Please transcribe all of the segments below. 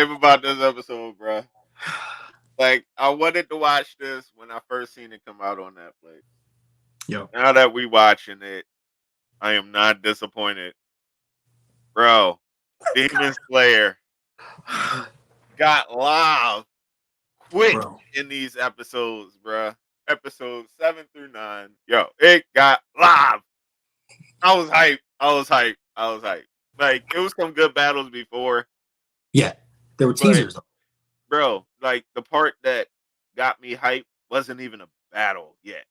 hype about this episode, bro. Like, I wanted to watch this when I first seen it come out on Netflix. Yo, Now that we watching it, I am not disappointed, bro. Demon Slayer got live quick bro, in these episodes, bro. Episodes 7 through 9, yo, it got live. I was hyped. I was hyped. I was hyped. Like, it was some good battles before, yeah, there were but teasers. bro, like the part that got me hyped wasn't even a battle yet.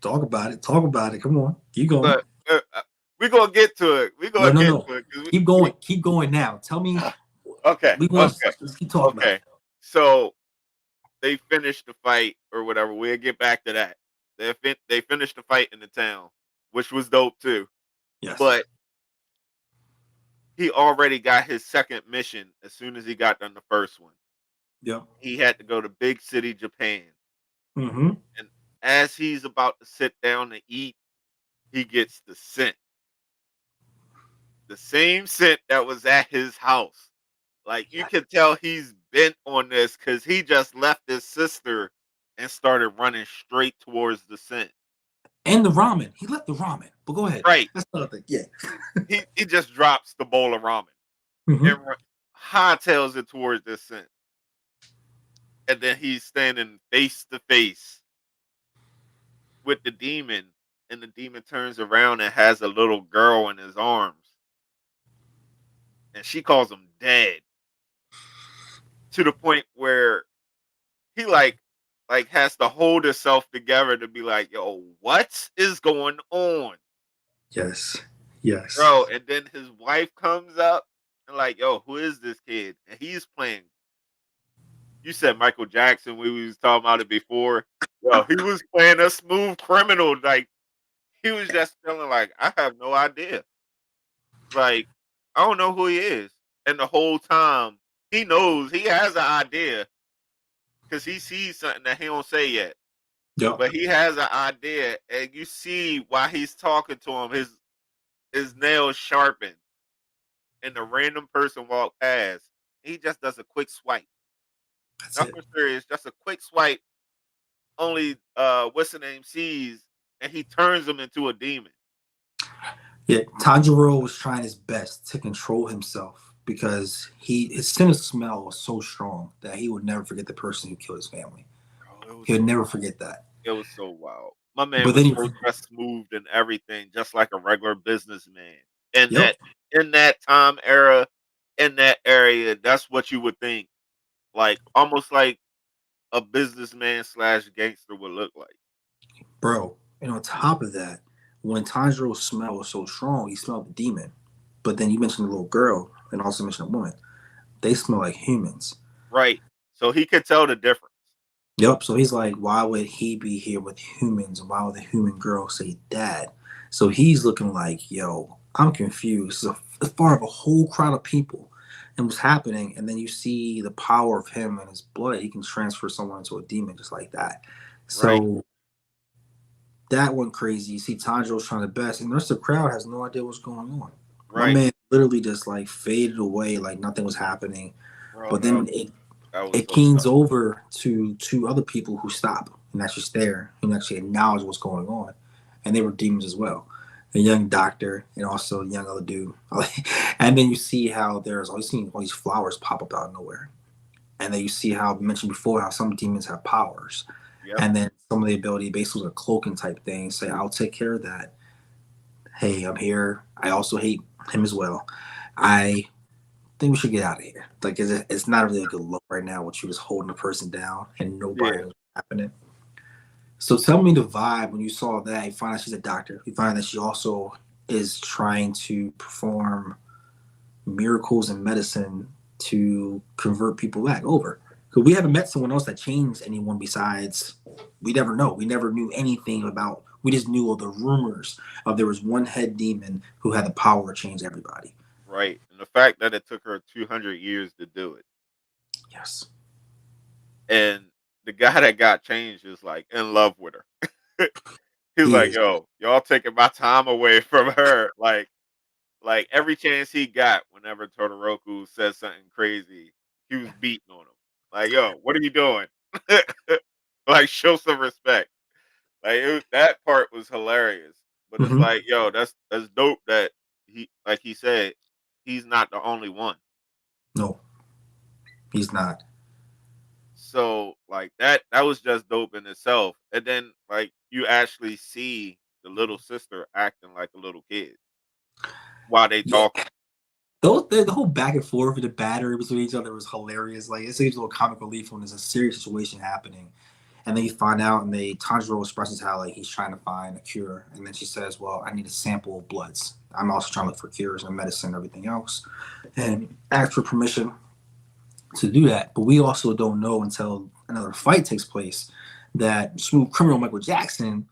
Talk about it. Talk about it. Come on, keep going. But we gonna get to it. We No, gonna no, get no. to it because Keep going. Keep going now. Tell me. okay, We want. okay, Let's keep talking about okay. it. So they finished the fight or whatever. We'll get back to that. They finished the fight in the town, which was dope too. Yes. But he already got his second mission as soon as he got done the first one. Yep. He had to go to big city Japan, Mm-hmm. and as he's about to sit down to eat, he gets the same scent that was at his house. Like you Yeah. can tell he's bent on this because he just left his sister and started running straight towards the scent. And the ramen. He left the ramen. But go ahead. Right. That's another thing. Yeah. He just drops the bowl of ramen Mm-hmm. and hightails it towards this scent. And then he's standing face to face with the demon, and the demon turns around and has a little girl in his arms, and she calls him dad, to the point where he like has to hold himself together to be like, yo, what is going on, Yes. Yes. bro? And then his wife comes up and like, yo, who is this kid? And he's playing. You said Michael Jackson. We was talking about it before. Yo, he was playing a smooth criminal. Like he was just feeling like I have no idea. Like I don't know who he is. And the whole time he knows he has an idea because he sees something that he don't say yet. Yep. But he has an idea, and you see why he's talking to him. His nails sharpened, and the random person walk past. He just does a quick swipe. That's it. Nothing serious, just a quick swipe. Only what's the name sees, and he turns him into a demon. Yeah. Tanjiro was trying his best to control himself because his sense of smell was so strong that he would never forget the person who killed his family. Bro, it was He would so never wild. forget that. It was so wild. My man But was then he. so just smooth and everything, just like a regular businessman. And Yep. in that time era, in that area, that's what you would think, like almost like a businessman slash gangster would look like. Bro. And on top of that, when Tanjiro's smell was so strong, he smelled the demon. But then you mentioned the little girl and also mentioned a woman. They smell like humans. Right. So he could tell the difference. Yep. So he's like, why would he be here with humans? And why would the human girl say dad? So he's looking like, yo, I'm confused. So as far of a whole crowd of people and what's happening, and then you see the power of him and his blood, he can transfer someone into a demon just like that. Right. So that went crazy. You see Tanjiro's trying the best, and the rest of the crowd has no idea what's going on. My Right. man literally just like faded away like nothing was happening. Bro, But then that was it so keens tough. over to two other people who stop and actually stare and actually acknowledge what's going on. And they were demons as well. A young doctor and also a young other dude. And then you see how there's always seen all these flowers pop up out of nowhere. And then you see how I mentioned before how some demons have powers. Yep. And then some of the ability basically was a cloaking type thing. Say, I'll take care of that. Hey, I'm here. I also hate him as well. I think we should get out of here. Like, it's not really a good look right now with you just holding a person down and nobody Yeah. knows what's happening. So tell me the vibe when you saw that. You find out she's a doctor. You find that she also is trying to perform miracles in medicine to convert people back over. Because we haven't met someone else that changed anyone besides, we never know. We never knew anything about, we just knew of the rumors of there was one head demon who had the power to change everybody. Right. And the fact that it took her 200 years to do it. Yes. And the guy that got changed is like in love with her. He's He like, is. yo, y'all taking my time away from her. Like, Like every chance he got, whenever Todoroki says something crazy, he was beating on him. Like, yo, what are you doing? Like, show some respect. Like that part was hilarious. But it's Hmm. like, yo, that's dope that like he said, he's not the only one. No, he's not. So like that was just dope in itself. And then like you actually see the little sister acting like a little kid while they Yeah. talking. The whole back and forth with the battery between each other was hilarious. Like it seems a little comic relief when there's a serious situation happening, and then you find out, and Tanjiro expresses how like he's trying to find a cure, and then she says, "Well, I need a sample of bloods. I'm also trying to look for cures and medicine and everything else," and ask for permission to do that. But we also don't know until another fight takes place that smooth criminal Michael Jackson,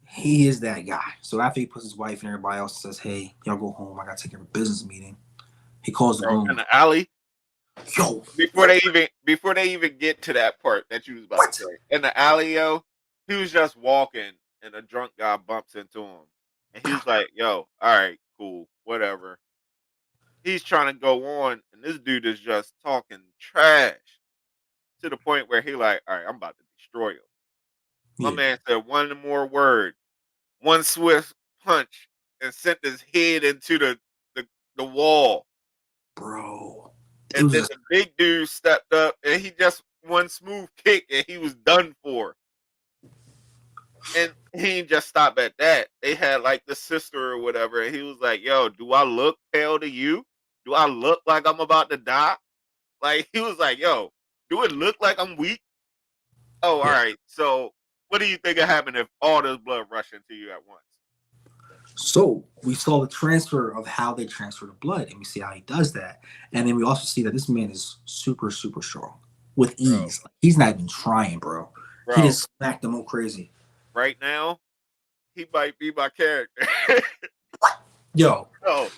he is that guy. So after he puts his wife and everybody else and says, "Hey, y'all go home. I gotta take care of a business meeting," he calls the Bro, in goon. the alley, Yo, before they even get to that part that you was about to what? say. In the alley, yo, he was just walking and a drunk guy bumps into him. And he's like, yo, all right, cool, whatever. He's trying to go on, and this dude is just talking trash to the point where he like, all right, I'm about to destroy him. My Yeah, man said one more word, one swift punch, and sent his head into the wall. bro. It And was then just the big dude stepped up, and he just one smooth kick, and he was done for. And he didn't just stop at that. They had like the sister or whatever, and he was like, "Yo, do I look pale to you? Do I look like I'm about to die?" Like he was like, "Yo, do it look like I'm weak?" Oh, all yeah. right. So, what do you think would happen if all this blood rushed into you at once? So we saw the transfer of how they transfer the blood, and we see how he does that. And then we also see that this man is super, super strong with Bro, ease. Like, he's not even trying, bro. He bro, just smacked them all crazy. right now he might be my character. Yo, No,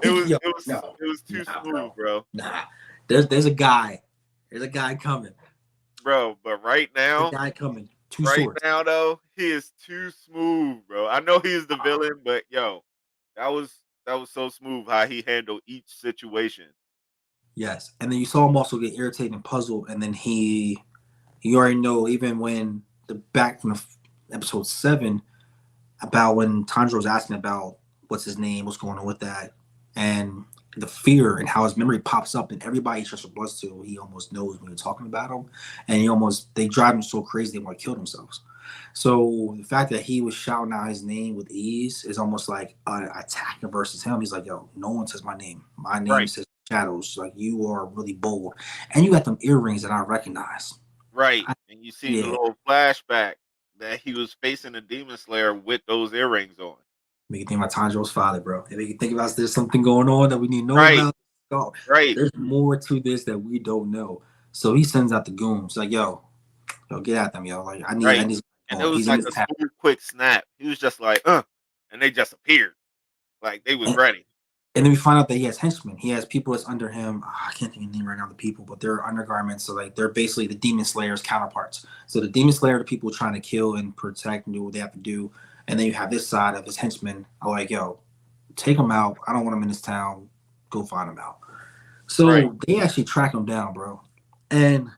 it he was yo, it was no, it was too nah, smooth, bro, bro. nah. There's a guy. There's a guy coming. Bro, but The guy coming. Two right swords. now though, he is too smooth, bro. I know he's the villain, but yo, that was that was so smooth how he handled each situation. Yes, and then you saw him also get irritated and puzzled, and then you already know even when the back from the episode 7 about when Tanjiro was asking about what's his name, what's going on with that, and the fear and how his memory pops up and everybody he trusts blood to, he almost knows when you're talking about him, and they drive him so crazy they want to kill themselves. So the fact that he was shouting out his name with ease is almost like an attack versus him. He's like, yo, no one says my name. My name Right, says Shadows. Like you are really bold, and you got them earrings that I recognize. right. I, And you seen the yeah, little flashback that he was facing the demon slayer with those earrings on. make you think about Tanjiro's father, bro. And make you think about there's something going on that we need to know Right, about. Oh, right. there's more to this that we don't know. So he sends out the goons, like, yo, get at them, yo. Like, I Right. need. And it Oh, was he's in like this a town. smooth, quick snap. He was just like, and they just appeared. Like they was And, ready. and then we find out that he has henchmen. He has people that's under him. I can't think of the name right now. The people, but they're undergarments. So like they're basically the demon slayers counterparts. So the demon slayer are the people trying to kill and protect and do what they have to do. And then you have this side of his henchmen are like, yo, take him out. I don't want him in this town. Go find him out. Right, So they actually track him down, bro. And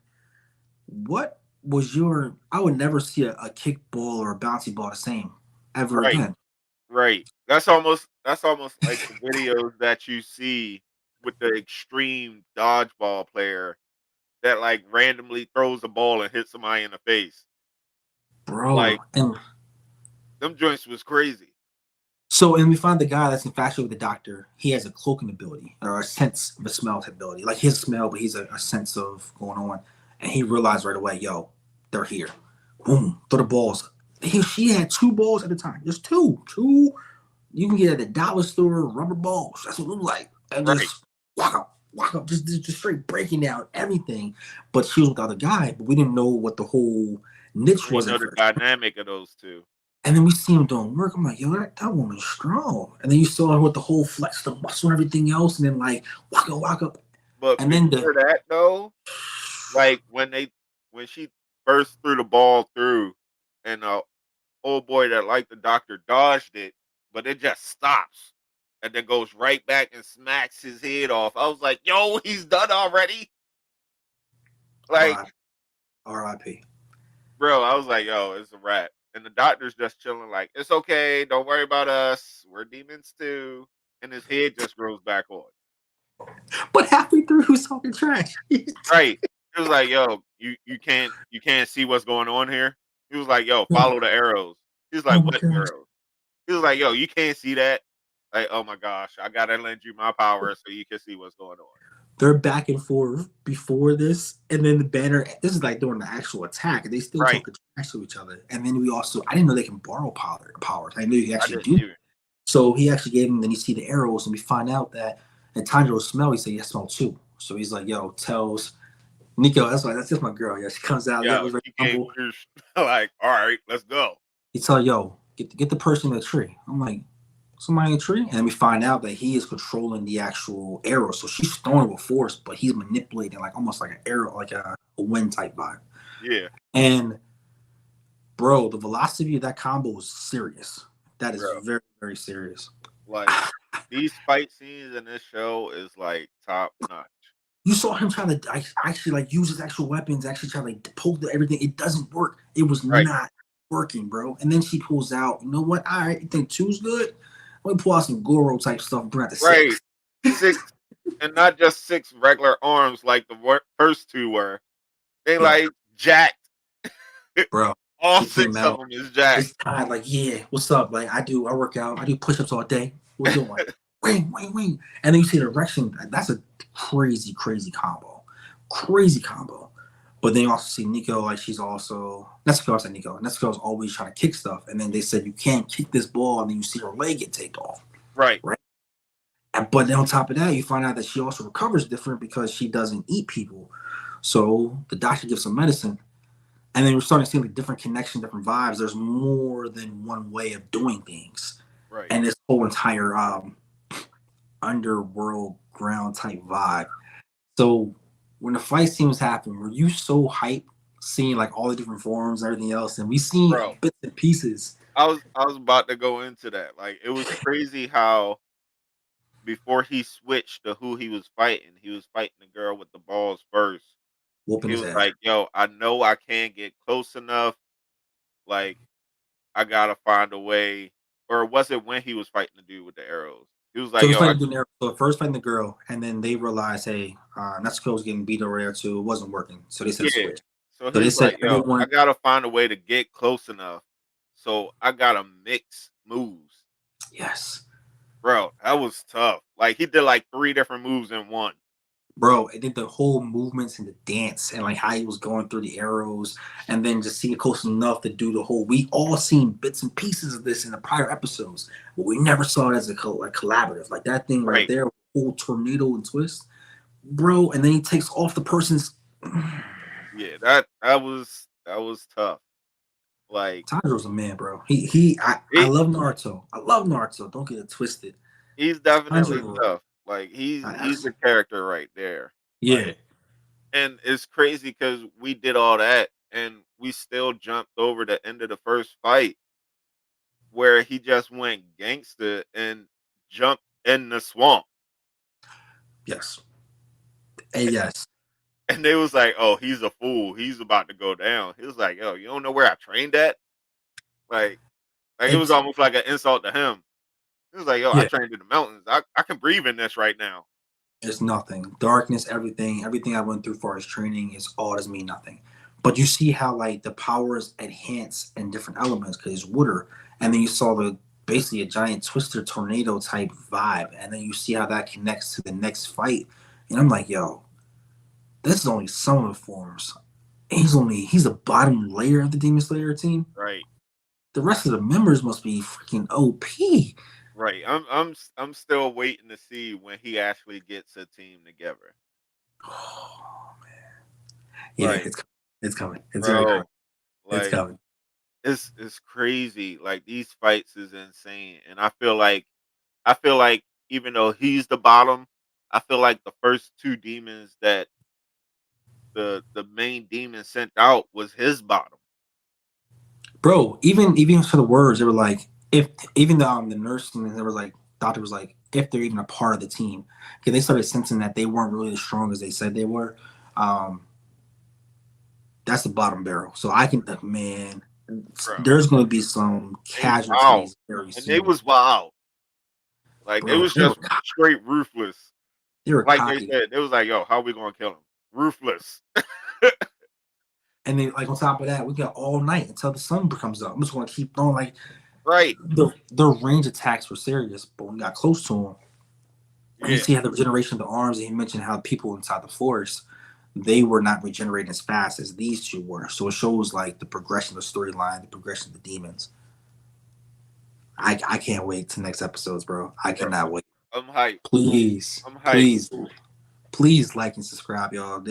what was your? I would never see a kickball or a bouncy ball the same ever right, again. right. That's almost like the videos that you see with the extreme dodgeball player that like randomly throws a ball and hits somebody in the face. Like Bro. And them joints was crazy. and we find the guy that's infatuated with the doctor. He has a cloaking ability or a sense of a smell ability. Like his smell, but he's a sense of going on. And he realized right away, yo, they're here. Boom, throw the balls. She had two balls at a time. Just two. Two you can get at the dollar store rubber balls. That's what it looked like. And Right. just walk up, just straight breaking down everything. But she was with the other guy, but we didn't know what the whole niche And we was at know the first. dynamic of those two. And then we see him doing work. I'm like, yo, that woman's strong. And then you saw her with the whole flex, the muscle, and everything else. And then like, walk up. But And then the before that though, like when she first threw the ball through and old boy that liked the doctor dodged it, but it just stops. and then goes right back and smacks his head off. I was like, yo, he's done already. Like, R.I.P. bro, I was like, yo, it's a wrap. And the doctor's just chilling, like, it's okay, don't worry about us. We're demons too. And his head just grows back on. But halfway through, he was talking trash. Right. He was like, yo, you can't see what's going on here. He was like, yo, follow the arrows. He was Oh like, my what gosh. arrows? He was like, yo, you can't see that. Like, oh my gosh, I gotta lend you my power so you can see what's going on. They're back and forth before this, and then the banner. This is like during the actual attack, and they still Right. talking trash to each other. And then we also, I didn't know they can borrow powers. I knew you I actually didn't do. either. So he actually gave him. Then you see the arrows, and we find out that and Tanjiro smell. He said, "Yeah, smell too." So he's like, "Yo," tells Nico. That's just my girl. Yeah, she comes out. Yeah, Yo, was very he came humble. through like, all right, let's go. He tell, "Yo, get the person in the tree." I'm like, somebody in the tree, and then we find out that he is controlling the actual arrow. So she's throwing it with force, but he's manipulating like almost like an arrow, like a wind type vibe. Yeah. And bro, the velocity of that combo is serious. That is Bro. very, very serious. Like these fight scenes in this show is like top notch. You saw him trying to actually like use his actual weapons, actually try to like pull everything. It doesn't work. It was not working, bro. And then she pulls out, you know what? All right, you think two's good? Let me pull out some Goro type stuff and bring out the six. 6, and not just 6 regular arms like the first 2 were. They like jacked. Bro. All 6 of them is jacked. It's tired, like, yeah, what's up? Like, I work out, I do push-ups all day. What's doing? Wing. And then you see the erection. That's a crazy, crazy combo. Crazy combo. But then you also see Nico, like she's also Nezuko, I said Nico. Nezuko's always trying to kick stuff. And then they said you can't kick this ball, and then you see her leg get taped off. Right. But then on top of that, you find out that she also recovers different because she doesn't eat people. So the doctor gives some medicine. And then we're starting to see like different connection, different vibes. There's more than one way of doing things. Right. And this whole entire underworld ground type vibe. So when the fight scenes happen, were you so hyped seeing like all the different forms and everything else? And we seen bits and pieces. I was about to go into that. Like it was crazy how before he switched to who he was fighting the girl with the balls first. Whooping He his was ass. like, yo, I know I can't get close enough. Like, I gotta find a way. Or was it when he was fighting the dude with the arrows? He was like, so first fighting the girl, and then they realized, hey, Natsuko was getting beat over there too. It wasn't working. So they said switch. So they said, yo, I gotta find a way to get close enough. So I gotta mix moves. Yes. Bro, that was tough. Like he did like 3 different moves in one. Bro, it did the whole movements and the dance and like how he was going through the arrows and then just seeing close enough to do the whole. We all seen bits and pieces of this in the prior episodes, but we never saw it as a collaborative. Like that thing right there, whole tornado and twist, bro. And then he takes off the person's. Yeah, that was tough. Like Tanjiro's a man, bro. I love Naruto. I love Naruto. Don't get it twisted. He's definitely tough. Like he's a character right there. Yeah. Like, and it's crazy because we did all that and we still jumped over the end of the first fight where he just went gangster and jumped in the swamp. Yes. And yes. And they was like, oh, he's a fool. He's about to go down. He was like, yo, you don't know where I trained at? Like it was almost like an insult to him. He was like, yo, I trained in the mountains. I can breathe in this right now. It's nothing. Darkness, everything I went through for his training is all doesn't mean nothing. But you see how like the powers enhance in different elements because it's water. And then you saw the basically a giant twister tornado type vibe. And then you see how that connects to the next fight. And I'm like, yo, this is only some of the forms. He's the bottom layer of the Demon Slayer team. Right. The rest of the members must be freaking OP. Right. I'm still waiting to see when he actually gets a team together. Oh man. Yeah, like, it's coming. It's coming. It's coming. It's crazy. Like these fights is insane. And I feel like even though he's the bottom, I feel like the first 2 demons that the main demon sent out was his bottom. Bro, even for the words, they were like, if even the nurse and they were like, doctor was like, if they're even a part of the team. Because they started sensing that they weren't really as strong as they said they were. Um, that's the bottom barrel. So I can, man, bro. there's going to be some They wild, casualties very and they soon, was wild. Like they bro. was just straight ruthless. They were Like they cocky, said, it was like, yo, how we gonna kill him? Ruthless. and then like on top of that, we got all night until the sun comes up. I'm just going to keep throwing like Right. the range attacks were serious, but when we got close to him, and you Yeah. see how the regeneration of the arms, and he mentioned how people inside the forest, they were not regenerating as fast as these two were. So it shows like the progression of the storyline, the progression of the demons. I can't wait to next episodes, bro. I Bro, cannot wait. I'm hyped. Please, I'm hyped. please, please like and subscribe, y'all.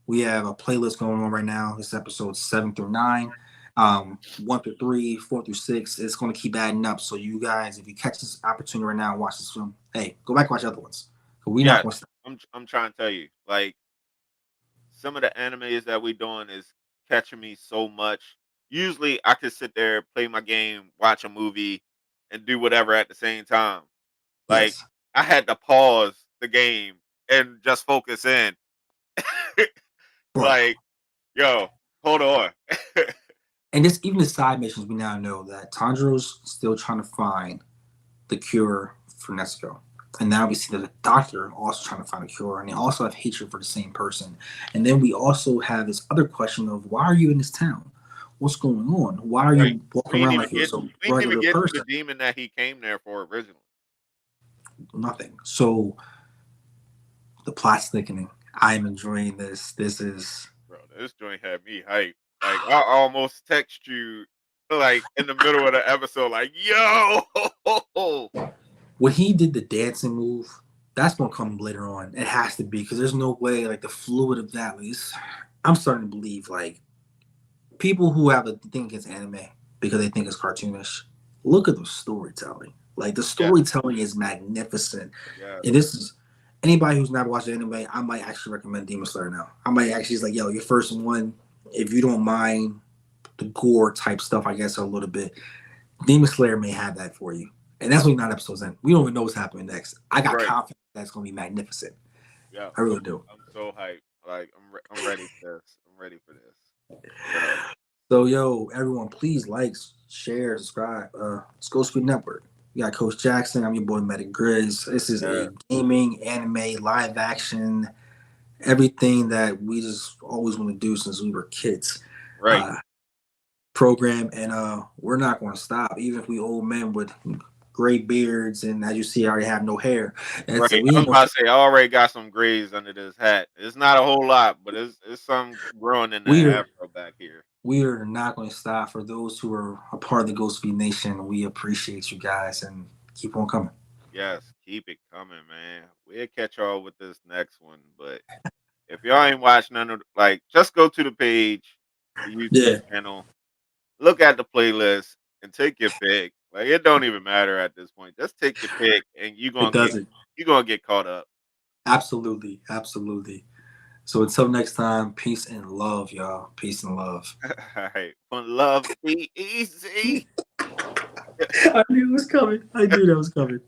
We have a playlist going on right now. This is episode 7 through 9. 1 through 3, 4 through 6. It's going to keep adding up. So you guys, if you catch this opportunity right now and watch this film, hey, go back and watch other ones. We're not Yeah, going to stop. I'm trying to tell you, like some of the animes that we doing is catching me so much. Usually, I could sit there, play my game, watch a movie, and do whatever at the same time. Like Yes. I had to pause the game and just focus in. Bro. Like, yo, hold on. And just even the side missions, we now know that Tanjiro's still trying to find the cure for Nezuko. And now we see that the doctor also trying to find a cure, and they also have hatred for the same person. And then we also have this other question of why are you in this town? What's going on? Why are Right. you walking around like you're a We didn't even regular get to the person? demon that he came there for originally. Nothing. So the plot's thickening. I'm enjoying this. This is Bro, this joint had me hyped. Like I almost text you like in the middle of the episode, like, yo. when he did the dancing move. That's gonna come later on. It has to be because there's no way like the fluid of that. I'm starting to believe like people who have a thing against anime because they think it's cartoonish. Look at the storytelling. Like the Yeah, storytelling is magnificent. yeah. And this is anybody who's never watched anime, I might actually recommend Demon Slayer now. I might actually just like, yo, your first one, if you don't mind the gore type stuff, I guess a little bit, Demon Slayer may have that for you. And that's only 9 episodes in. We don't even know what's happening next. I got Right. confidence that's gonna be magnificent. Yeah. I really do. I'm so hyped. Like I'm ready for this. I'm ready for this. So, yo, everyone, please like, share, subscribe. Let's Go Speed Network. We got Coach Jackson. I'm your boy, Medic Grizz. This is Yeah. a gaming, anime, live action, everything that we just always want to do since we were kids. Right. Program, and we're not going to stop, even if we old men with gray beards, and as you see, I already have no hair. Right. I was about to say I already got some grays under this hat. It's not a whole lot, but it's some growing in that afro back here. We are not going to stop. For those who are a part of the Ghost Speed Nation, we appreciate you guys and keep on coming. Yes, keep it coming, man. We'll catch y'all with this next one. But if y'all ain't watched none of like, just go to the page, the YouTube channel, look at the playlist, and take your pick. Like it don't even matter at this point. Just take your pick, and you're gonna get caught up. Absolutely, absolutely. So until next time, peace and love, y'all. Peace and love. All right, love be easy. I knew it was coming. I knew that was coming.